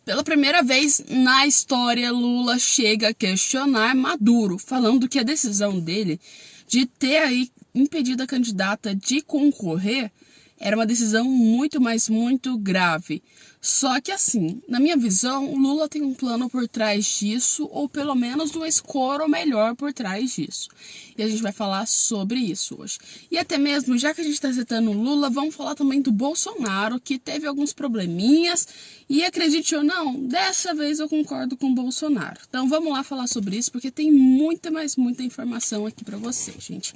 Pela primeira vez na história, Lula chega a questionar Maduro, falando que a decisão dele de ter aí impedido a candidata de concorrer era uma decisão muito grave. Só que assim, na minha visão, Lula tem um plano por trás disso, ou pelo menos um escoro melhor por trás disso. E a gente vai falar sobre isso hoje. E até mesmo, já que a gente está citando Lula, vamos falar também do Bolsonaro, que teve alguns probleminhas. E acredite ou não, dessa vez eu concordo com o Bolsonaro. Então vamos lá falar sobre isso, porque tem muita informação aqui para vocês, gente.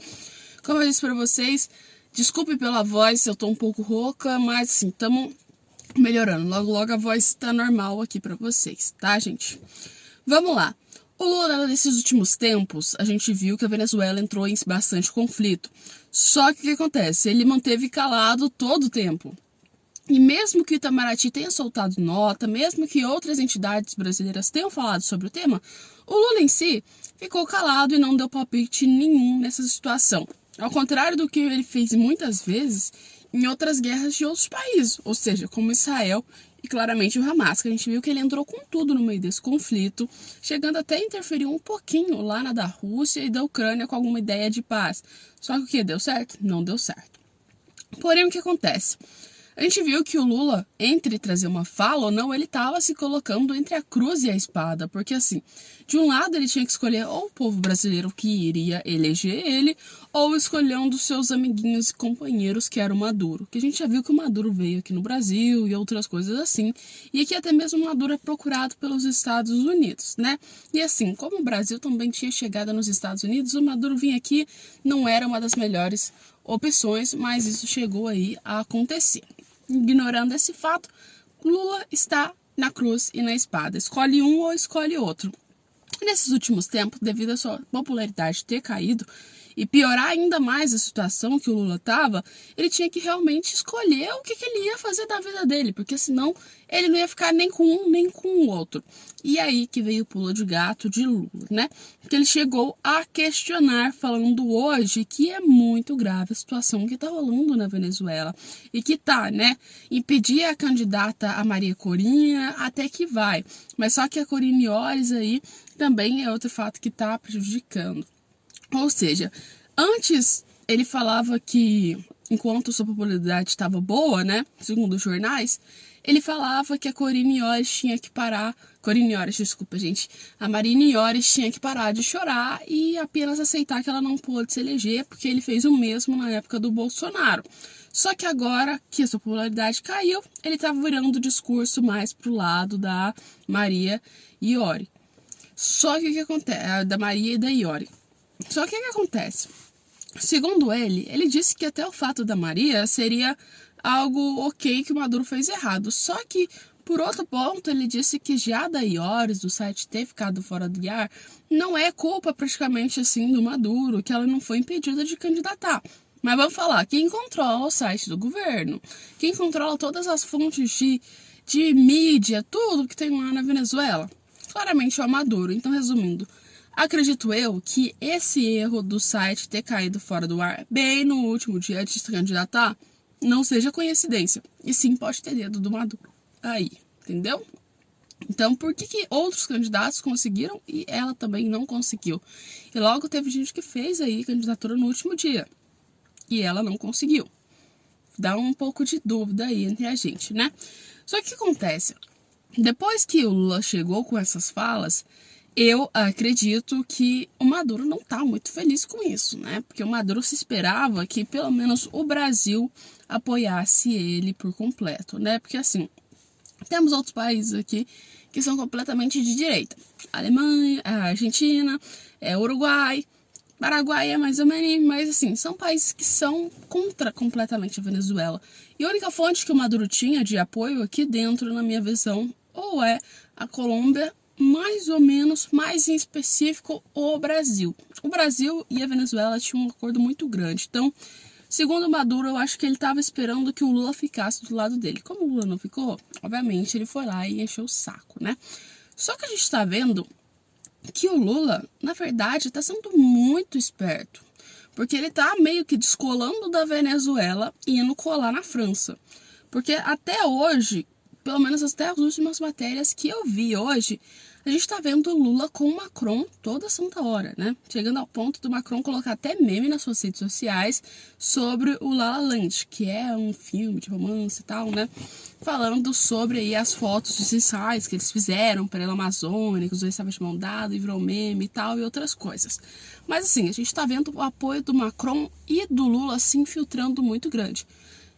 Como eu disse para vocês, desculpe pela voz, eu tô um pouco rouca, mas assim, estamos melhorando. Logo a voz tá normal aqui pra vocês, tá, gente? Vamos lá. O Lula, nesses últimos tempos, a gente viu que a Venezuela entrou em bastante conflito. Só que o que acontece? Ele manteve calado todo o tempo. E mesmo que o Itamaraty tenha soltado nota, mesmo que outras entidades brasileiras tenham falado sobre o tema, o Lula em si ficou calado e não deu palpite nenhum nessa situação. Ao contrário do que ele fez muitas vezes em outras guerras de outros países, ou seja, como Israel e claramente o Hamas, que a gente viu que ele entrou com tudo no meio desse conflito, chegando até a interferir um pouquinho lá na da Rússia e da Ucrânia com alguma ideia de paz. Só que o que? Deu certo? Não deu certo. Porém, o que acontece? A gente viu que o Lula, entre trazer uma fala ou não, ele estava se colocando entre a cruz e a espada, porque assim, de um lado ele tinha que escolher ou o povo brasileiro que iria eleger ele, ou escolher um dos seus amiguinhos e companheiros, que era o Maduro, que a gente já viu que o Maduro veio aqui no Brasil e outras coisas assim, e que até mesmo o Maduro é procurado pelos Estados Unidos, né? E assim, como o Brasil também tinha chegado nos Estados Unidos, o Maduro vir aqui não era uma das melhores opções, mas isso chegou aí a acontecer. Ignorando esse fato, Lula está na cruz e na espada. Escolhe um ou escolhe outro. Nesses últimos tempos, devido à sua popularidade ter caído e piorar ainda mais a situação que o Lula estava, ele tinha que realmente escolher o que ele ia fazer da vida dele, porque senão ele não ia ficar nem com um nem com o outro. E aí que veio o pulo de gato de Lula, né? Porque ele chegou a questionar, falando hoje que é muito grave a situação que tá rolando na Venezuela. E que tá, né? Impedir a candidata a Maria Corina até que vai. Mas só que a Corina Iores aí também é outro fato que tá prejudicando. Ou seja, antes ele falava que, enquanto sua popularidade estava boa, né, segundo os jornais, ele falava que a Corina Iores tinha que parar, a Marina Iores tinha que parar de chorar e apenas aceitar que ela não pôde se eleger, porque ele fez o mesmo na época do Bolsonaro. Só que agora que a sua popularidade caiu, ele estava virando o discurso mais pro lado da Maria Iori. Só que o que acontece? Da Maria e da Iori. Só que o que acontece? Segundo ele disse que até o fato da Maria seria algo ok que o Maduro fez errado. Só que, por outro ponto, ele disse que já da Iores, do site ter ficado fora do ar, não é culpa praticamente assim do Maduro, que ela não foi impedida de candidatar. Mas vamos falar, quem controla o site do governo, quem controla todas as fontes de mídia, tudo que tem lá na Venezuela, claramente é o Maduro. Então, resumindo, acredito eu que esse erro do site ter caído fora do ar bem no último dia de se candidatar não seja coincidência, e sim pode ter dedo do Maduro aí, entendeu? Então, por que outros candidatos conseguiram e ela também não conseguiu? E logo teve gente que fez aí candidatura no último dia e ela não conseguiu. Dá um pouco de dúvida aí entre a gente, né? Só que o que acontece? Depois que o Lula chegou com essas falas, eu acredito que o Maduro não está muito feliz com isso, né? Porque o Maduro se esperava que pelo menos o Brasil apoiasse ele por completo, né? Porque assim, temos outros países aqui que são completamente de direita. A Alemanha, a Argentina, o Uruguai, Paraguai é mais ou menos, mas assim, são países que são contra completamente a Venezuela. E a única fonte que o Maduro tinha de apoio aqui dentro, na minha visão, ou é a Colômbia, mais ou menos, mais em específico, o Brasil. O Brasil e a Venezuela tinham um acordo muito grande. Então, segundo o Maduro, eu acho que ele estava esperando que o Lula ficasse do lado dele. Como o Lula não ficou, obviamente ele foi lá e encheu o saco, né? Só que a gente está vendo que o Lula, na verdade, está sendo muito esperto. Porque ele está meio que descolando da Venezuela e indo colar na França. Porque até hoje, pelo menos até as últimas matérias que eu vi hoje, a gente tá vendo o Lula com o Macron toda santa hora, né? Chegando ao ponto do Macron colocar até meme nas suas redes sociais sobre o La La Land, que é um filme de romance e tal, né? Falando sobre aí as fotos dos ensaios que eles fizeram pela Amazônia, que os dois estavam de mão dada e virou meme e tal, e outras coisas. Mas assim, a gente tá vendo o apoio do Macron e do Lula se infiltrando muito grande.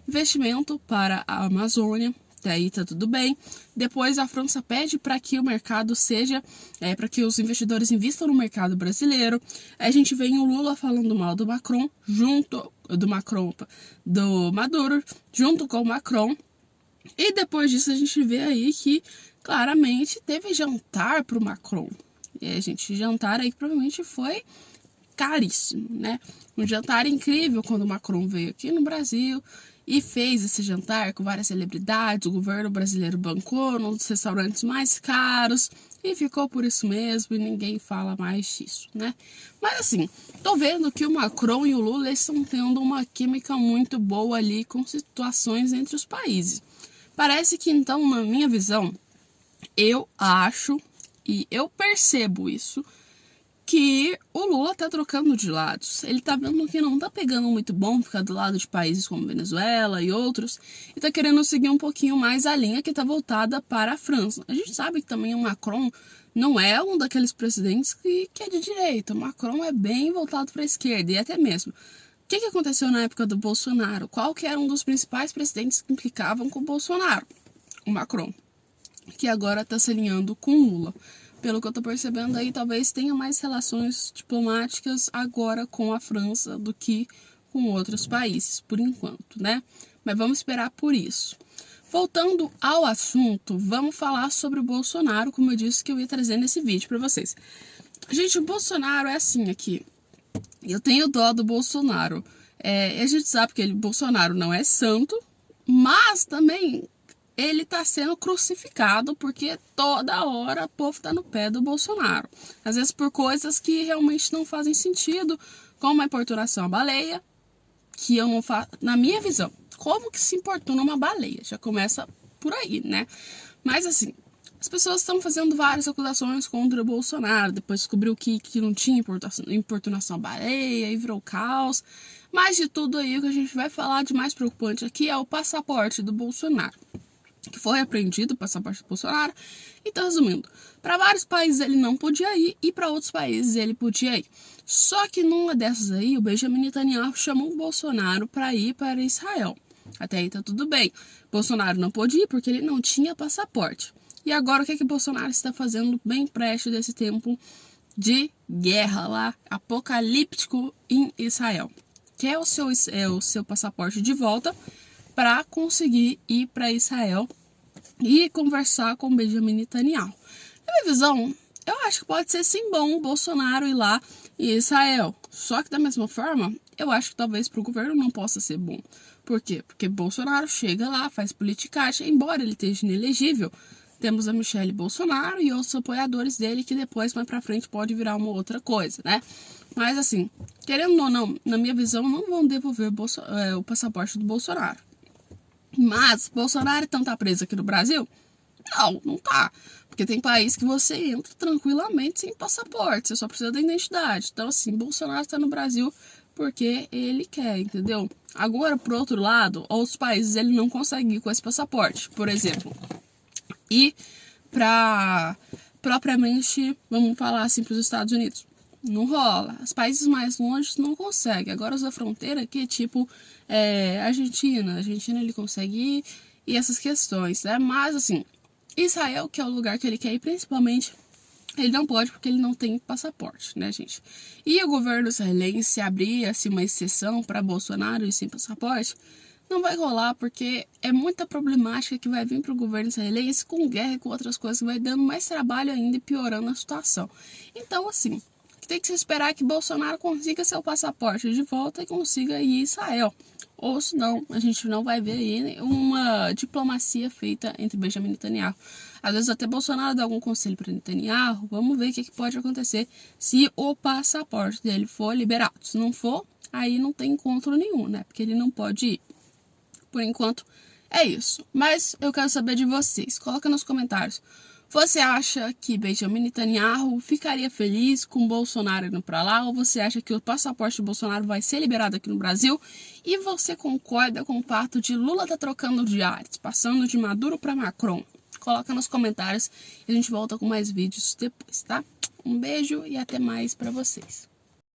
Investimento para a Amazônia, até aí tá tudo bem. Depois a França pede para que o mercado seja, para que os investidores investam no mercado brasileiro. Aí a gente vê o Lula falando mal do Macron, do Maduro, junto com o Macron. E depois disso a gente vê aí que claramente teve jantar pro Macron. E a gente, jantar aí provavelmente foi caríssimo, né? Um jantar incrível quando o Macron veio aqui no Brasil e fez esse jantar com várias celebridades. O governo brasileiro bancou num dos restaurantes mais caros e ficou por isso mesmo e ninguém fala mais disso, né? Mas assim, tô vendo que o Macron e o Lula estão tendo uma química muito boa ali com situações entre os países. Parece que então, na minha visão, eu acho e eu percebo isso, que o Lula tá trocando de lados. Ele tá vendo que não tá pegando muito bom ficar do lado de países como Venezuela e outros, e tá querendo seguir um pouquinho mais a linha que tá voltada para a França. A gente sabe que também o Macron não é um daqueles presidentes que é de direita. O Macron é bem voltado para a esquerda, e até mesmo. O que aconteceu na época do Bolsonaro? Qual que era um dos principais presidentes que implicavam com o Bolsonaro? O Macron, que agora está se alinhando com o Lula. Pelo que eu tô percebendo aí, talvez tenha mais relações diplomáticas agora com a França do que com outros países, por enquanto, né? Mas vamos esperar por isso. Voltando ao assunto, vamos falar sobre o Bolsonaro, como eu disse que eu ia trazer nesse vídeo para vocês. Gente, o Bolsonaro é assim aqui. Eu tenho dó do Bolsonaro. A gente sabe que Bolsonaro não é santo, mas também ele tá sendo crucificado porque toda hora o povo tá no pé do Bolsonaro. Às vezes por coisas que realmente não fazem sentido, como a importunação à baleia, que eu não faço, na minha visão, como que se importuna uma baleia? Já começa por aí, né? Mas assim, as pessoas estão fazendo várias acusações contra o Bolsonaro, depois descobriu que não tinha importunação à baleia e virou caos. Mas de tudo aí, o que a gente vai falar de mais preocupante aqui é o passaporte do Bolsonaro, que foi apreendido o passaporte do Bolsonaro. Então, resumindo, para vários países ele não podia ir e para outros países ele podia ir. Só que numa dessas aí, o Benjamin Netanyahu chamou o Bolsonaro para ir para Israel. Até aí tá tudo bem. Bolsonaro não pôde ir porque ele não tinha passaporte. E agora o que o Bolsonaro está fazendo bem prestes desse tempo de guerra lá, apocalíptico em Israel? Que é o seu passaporte de volta para conseguir ir para Israel e conversar com Benjamin Netanyahu. Na minha visão, eu acho que pode ser sim bom o Bolsonaro ir lá em Israel. Só que da mesma forma, eu acho que talvez para o governo não possa ser bom. Por quê? Porque Bolsonaro chega lá, faz politicagem, embora ele esteja inelegível. Temos a Michelle Bolsonaro e outros apoiadores dele que depois, mais pra frente, pode virar uma outra coisa, né? Mas assim, querendo ou não, na minha visão, não vão devolver o passaporte do Bolsonaro. Mas Bolsonaro então tá preso aqui no Brasil? Não tá. Porque tem país que você entra tranquilamente sem passaporte, você só precisa da identidade. Então assim, Bolsonaro tá no Brasil porque ele quer, entendeu? Agora, por outro lado, outros países ele não consegue ir com esse passaporte. Por exemplo, ir para propriamente, vamos falar assim, para os Estados Unidos. Não rola. Os países mais longe não conseguem. Agora os da fronteira aqui, tipo Argentina ele consegue ir e essas questões, né? Mas assim, Israel, que é o lugar que ele quer ir principalmente, ele não pode porque ele não tem passaporte, né, gente? E o governo israelense, se abrir assim, uma exceção para Bolsonaro e sem passaporte, não vai rolar porque é muita problemática que vai vir para o governo israelense com guerra e com outras coisas, que vai dando mais trabalho ainda e piorando a situação. Então, assim, tem que se esperar que Bolsonaro consiga seu passaporte de volta e consiga ir a Israel. Ou senão, a gente não vai ver aí uma diplomacia feita entre Benjamin Netanyahu. Às vezes até Bolsonaro dá algum conselho para Netanyahu. Vamos ver o que pode acontecer se o passaporte dele for liberado. Se não for, aí não tem encontro nenhum, né? Porque ele não pode ir. Por enquanto, É isso. Mas eu quero saber de vocês. Coloca nos comentários. Você acha que Benjamin Netanyahu ficaria feliz com Bolsonaro indo para lá? Ou você acha que o passaporte de Bolsonaro vai ser liberado aqui no Brasil? E você concorda com o fato de Lula estar trocando de ares, passando de Maduro para Macron? Coloca nos comentários e a gente volta com mais vídeos depois, tá? Um beijo e até mais para vocês.